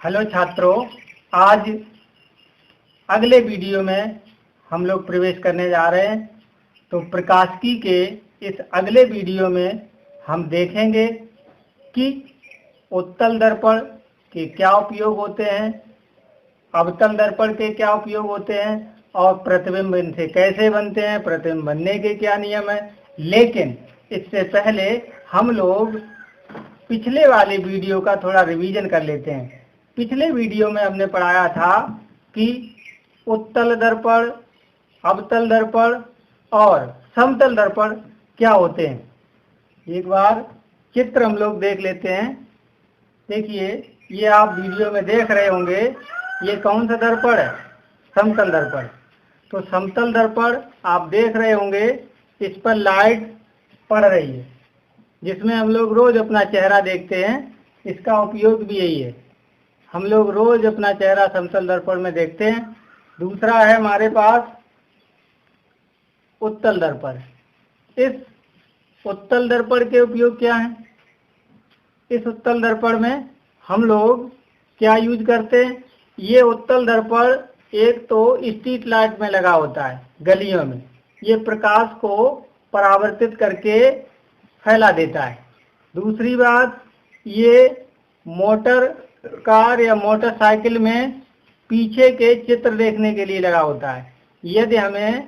Hello छात्रों, आज अगले वीडियो में हम लोग प्रवेश करने जा रहे हैं। तो प्रकाशिकी के इस अगले वीडियो में हम देखेंगे कि उत्तल दर्पण के क्या उपयोग होते हैं, अवतल दर्पण के क्या उपयोग होते हैं और प्रतिबिंब इनसे कैसे बनते हैं, प्रतिबिंब बनने के क्या नियम हैं। लेकिन इससे पहले हम लोग पिछले वाले वीडियो का थोड़ा रिवीजन कर लेते हैं। पिछले वीडियो में हमने पढ़ाया था कि उत्तल दर्पण, अवतल दर्पण और समतल दर्पण क्या होते हैं। एक बार चित्र हम लोग देख लेते हैं। देखिए, ये आप वीडियो में देख रहे होंगे, ये कौन सा दर्पण है? समतल दर्पण। तो समतल दर्पण आप देख रहे होंगे, इस पर लाइट पड़ रही है जिसमें हम लोग रोज अपना चेहरा देखते हैं। इसका उपयोग भी यही है, हम लोग रोज अपना चेहरा समतल दर्पण में देखते हैं। दूसरा है हमारे पास उत्तल दर्पण। इस उत्तल दर्पण के उपयोग क्या हैं? इस उत्तल दर्पण में हम लोग क्या यूज करते हैं? ये उत्तल दर्पण एक तो स्ट्रीट लाइट में लगा होता है, गलियों में। ये प्रकाश को परावर्तित करके फैला देता है। दूसरी बात, ये मोटर कार या मोटरसाइकिल में पीछे के चित्र देखने के लिए लगा होता है। यदि हमें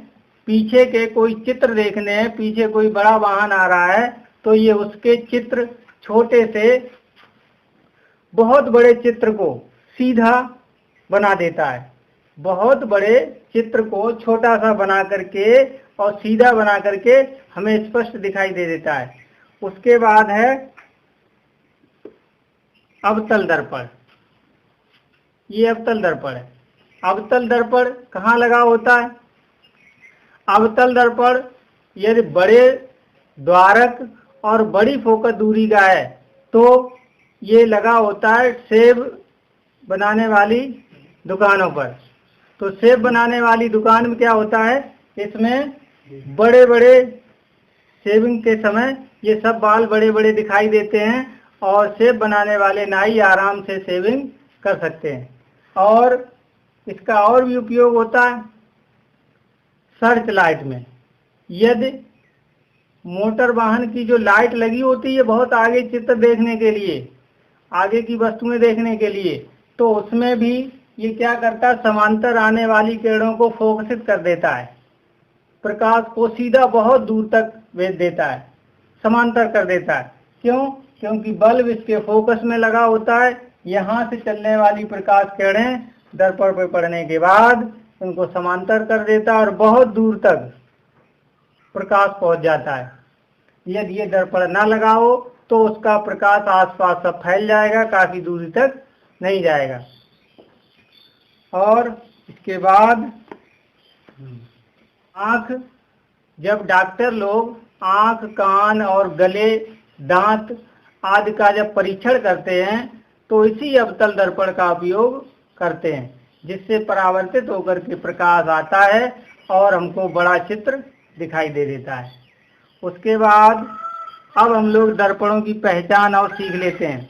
पीछे के कोई चित्र देखने हैं, पीछे कोई बड़ा वाहन आ रहा है, तो ये उसके चित्र छोटे से बहुत बड़े चित्र को सीधा बना देता है। बहुत बड़े चित्र को छोटा सा बना करके और सीधा बना करके हमें स्पष्ट दिखाई दे देता है। उसके बाद है अवतल दर्पण। ये अवतल दर्पण है। अवतल दर्पण कहाँ लगा होता है? अवतल दर्पण यदि बड़े द्वारक और बड़ी फोकस दूरी का है तो ये लगा होता है सेब बनाने वाली दुकानों पर। तो सेब बनाने वाली दुकान में क्या होता है, इसमें बड़े बड़े सेविंग के समय ये सब बाल बड़े बड़े दिखाई देते हैं और सेब बनाने वाले नाई आराम से सेविंग कर सकते हैं। और इसका और भी उपयोग होता है सर्च लाइट में। यदि मोटर वाहन की जो लाइट लगी होती है बहुत आगे चित्र देखने के लिए, आगे की वस्तुएं देखने के लिए, तो उसमें भी ये क्या करता है, समांतर आने वाली किरणों को फोकसित कर देता है, प्रकाश को सीधा बहुत दूर तक भेज देता है, समांतर कर देता है। क्यों? क्योंकि बल्ब इसके फोकस में लगा होता है। यहाँ से चलने वाली प्रकाश किरणें दर्पण पर पड़ने के बाद उनको समांतर कर देता है और बहुत दूर तक प्रकाश पहुंच जाता है। यदि ये दर्पण ना लगा हो तो उसका प्रकाश आसपास सब फैल जाएगा, काफी दूरी तक नहीं जाएगा। और इसके बाद आँख, जब डॉक्टर लोग आँख, कान और गले, दांत आदि का जब परीक्षण करते हैं तो इसी अवतल दर्पण का उपयोग करते हैं, जिससे परावर्तित होकर के प्रकाश आता है और हमको बड़ा चित्र दिखाई दे देता है। उसके बाद अब हम लोग दर्पणों की पहचान और सीख लेते हैं।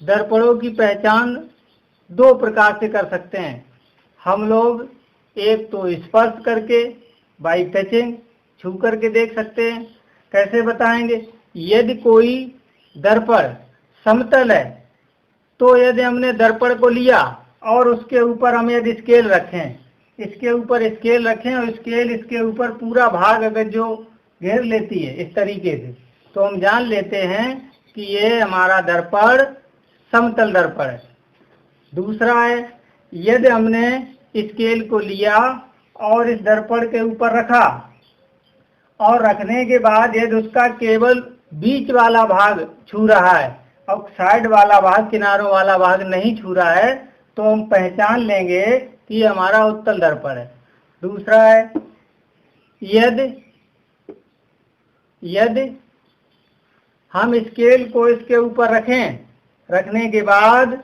दर्पणों की पहचान दो प्रकार से कर सकते हैं हम लोग। एक तो स्पर्श करके, बाई टचिंग, छू करके देख सकते हैं। कैसे बताएंगे? यदि कोई दर्पण समतल है तो यदि हमने दर्पण को लिया और उसके ऊपर हम यदि स्केल रखें, इसके ऊपर स्केल रखें और स्केल इसके ऊपर पूरा भाग अगर जो घेर लेती है इस तरीके से, तो हम जान लेते हैं कि ये हमारा दर्पण समतल दर्पण है। दूसरा है, यदि हमने स्केल को लिया और इस दर्पण के ऊपर रखा और रखने के बाद यदि उसका केवल बीच वाला भाग छू रहा है और साइड वाला भाग, किनारों वाला भाग नहीं छू रहा है, तो हम पहचान लेंगे कि ये हमारा उत्तल दर्पण है। दूसरा है, यदि हम स्केल को इसके ऊपर रखें, रखने के बाद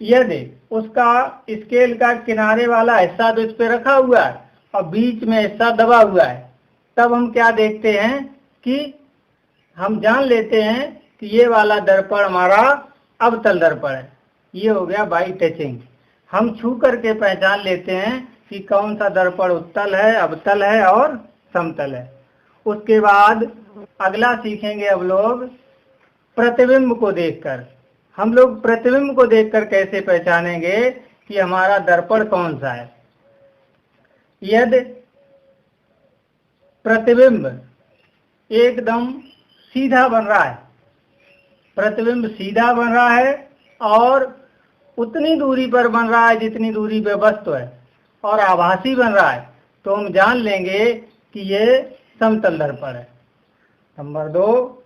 यदि उसका स्केल का किनारे वाला हिस्सा तो इस पे रखा हुआ है और बीच में हिस्सा दबा हुआ है, तब हम क्या देखते हैं कि हम जान लेते हैं कि ये वाला दर्पण हमारा अवतल दर्पण है। ये हो गया बाई टचिंग। हम छू करके पहचान लेते हैं कि कौन सा दर्पण उत्तल है, अवतल है और समतल है। उसके बाद अगला सीखेंगे अब लोग प्रतिबिंब को देखकर। हम लोग प्रतिबिंब को देखकर कैसे पहचानेंगे कि हमारा दर्पण कौन सा है। यदि प्रतिबिंब एकदम सीधा बन रहा है, प्रतिबिंब सीधा बन रहा है और उतनी दूरी पर बन रहा है जितनी दूरी पे वस्तु है और आभासी बन रहा है, तो हम जान लेंगे कि ये समतल दर्पण है। नंबर 2,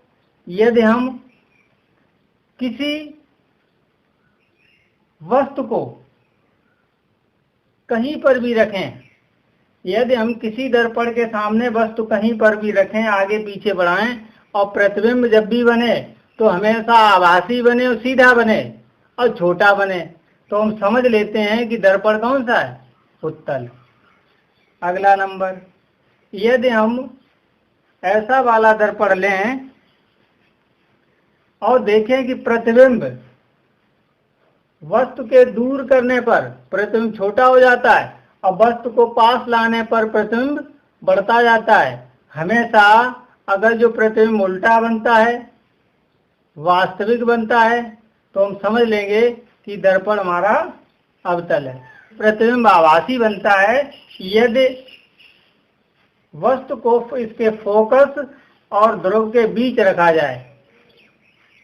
यदि हम किसी वस्तु को कहीं पर भी रखें, यदि हम किसी दर्पण के सामने वस्तु कहीं पर भी रखें, आगे पीछे बढ़ाएं और प्रतिबिंब जब भी बने तो हमेशा आभासी बने और सीधा बने और छोटा बने, तो हम समझ लेते हैं कि दर्पण कौन सा है, उत्तल। अगला नंबर, यदि हम ऐसा वाला दर्पण लें और देखें कि प्रतिबिंब वस्तु के दूर करने पर प्रतिबिंब छोटा हो जाता है और वस्तु को पास लाने पर प्रतिबिंब बढ़ता जाता है। हमेशा अगर जो प्रतिबिंब उल्टा बनता है, वास्तविक बनता है, तो हम समझ लेंगे कि दर्पण हमारा अवतल है। प्रतिबिंब आभासी बनता है यदि वस्तु को इसके फोकस और ध्रुव के बीच रखा जाए,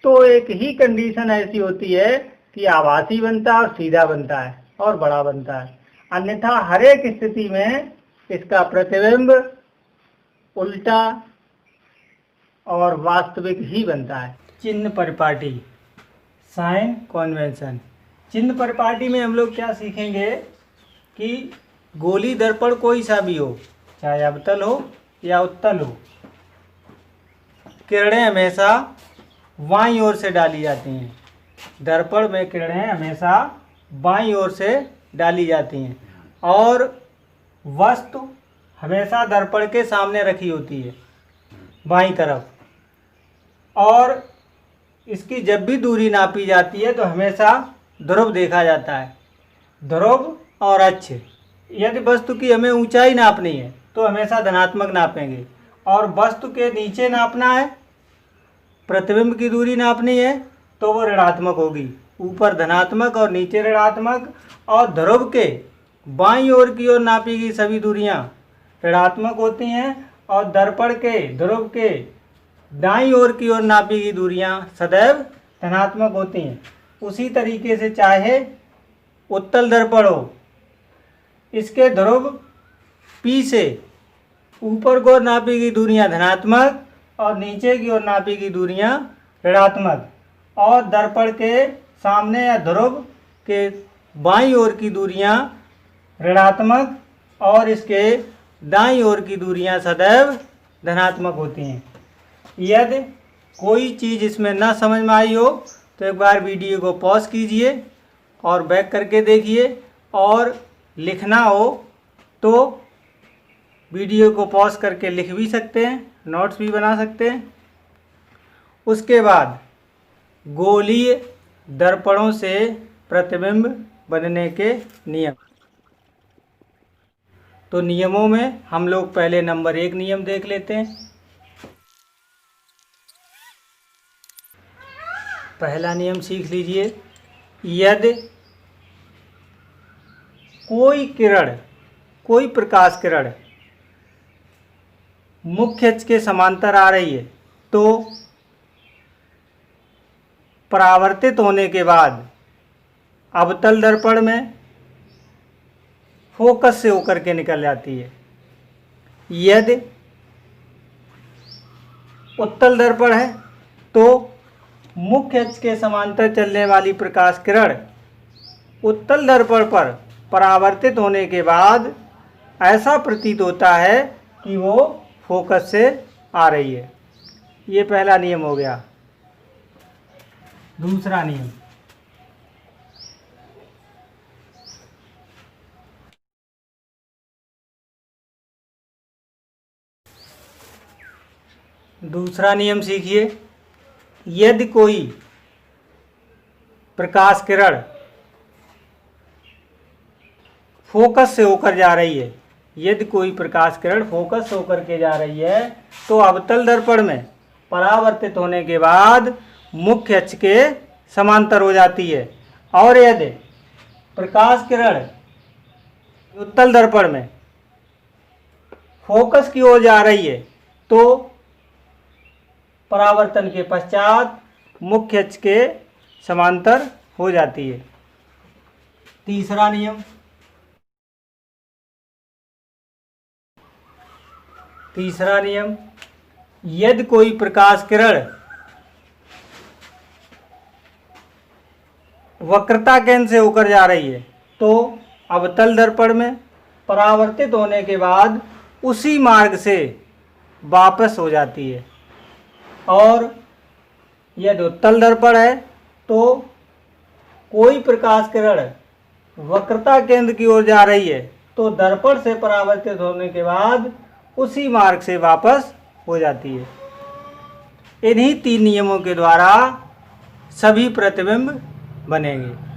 तो एक ही कंडीशन ऐसी होती है कि आभासी बनता है और सीधा बनता है और बड़ा बनता है। अन्यथा हर एक स्थिति में इसका प्रतिबिंब उल्टा और वास्तविक ही बनता है। चिन्ह परिपाटी, साइन कन्वेंशन। चिन्ह परिपाटी में हम लोग क्या सीखेंगे कि गोली दर्पण कोई सा भी हो, चाहे अवतल हो या उत्तल हो, किरणें हमेशा बाईं ओर से डाली जाती हैं। दर्पण में किरणें हमेशा बाईं ओर से डाली जाती हैं और वस्तु हमेशा दर्पण के सामने रखी होती है बाईं तरफ, और इसकी जब भी दूरी नापी जाती है तो हमेशा ध्रुव देखा जाता है, ध्रुव और अक्ष। यदि वस्तु की हमें ऊंचाई नापनी है तो हमेशा धनात्मक नापेंगे, और वस्तु के नीचे नापना है, प्रतिबिंब की दूरी नापनी है तो वो ऋणात्मक होगी, ऊपर धनात्मक और नीचे ऋणात्मक। और ध्रुव के बाईं ओर की ओर नापी गई सभी दूरियां ऋणात्मक होती हैं और दर्पण के ध्रुव के दाईं ओर की ओर नापी गई दूरियां सदैव धनात्मक होती हैं। उसी तरीके से चाहे उत्तल दर्पण हो, इसके ध्रुव P से ऊपर की ओर नापी गई दूरियां धनात्मक और नीचे की ओर नापी गई दूरियां ऋणात्मक, और दर्पण के सामने या ध्रुव के बाईं ओर की दूरियां ऋणात्मक और इसके दाईं ओर की दूरियां सदैव धनात्मक होती हैं। यदि कोई चीज़ इसमें ना समझ में आई हो तो एक बार वीडियो को पॉज कीजिए और बैक करके देखिए, और लिखना हो तो वीडियो को पॉज करके लिख भी सकते हैं, नोट्स भी बना सकते हैं। उसके बाद गोलीय दर्पणों से प्रतिबिंब बनने के नियम। तो नियमों में हम लोग पहले नंबर 1 नियम देख लेते हैं। पहला नियम सीख लीजिए, यदि कोई किरण, कोई प्रकाश किरण मुख्य अक्ष के समांतर आ रही है तो परावर्तित होने के बाद अवतल दर्पण में फोकस से होकर के निकल जाती है। यदि उत्तल दर्पण है तो मुख्य अक्ष के समांतर चलने वाली प्रकाश किरण उत्तल दर्पण पर परावर्तित होने के बाद ऐसा प्रतीत होता है कि वो फोकस से आ रही है। ये पहला नियम हो गया। दूसरा नियम, दूसरा नियम सीखिए, यदि कोई प्रकाश किरण फोकस से होकर जा रही है, यदि कोई प्रकाश किरण फोकस से होकर के जा रही है तो अवतल दर्पण में परावर्तित होने के बाद मुख्य अक्ष के समांतर हो जाती है। और यदि प्रकाश किरण उत्तल दर्पण में फोकस की ओर जा रही है तो परावर्तन के पश्चात मुख्य अक्ष के समांतर हो जाती है। तीसरा नियम, यदि कोई प्रकाश किरण वक्रता केंद्र से होकर जा रही है तो अवतल दर्पण में परावर्तित होने के बाद उसी मार्ग से वापस हो जाती है। और यदि उत्तल दर्पण है तो कोई प्रकाश किरण वक्रता केंद्र की ओर जा रही है तो दर्पण से परावर्तित होने के बाद उसी मार्ग से वापस हो जाती है। इन्हीं 3 नियमों के द्वारा सभी प्रतिबिंब बनेंगे।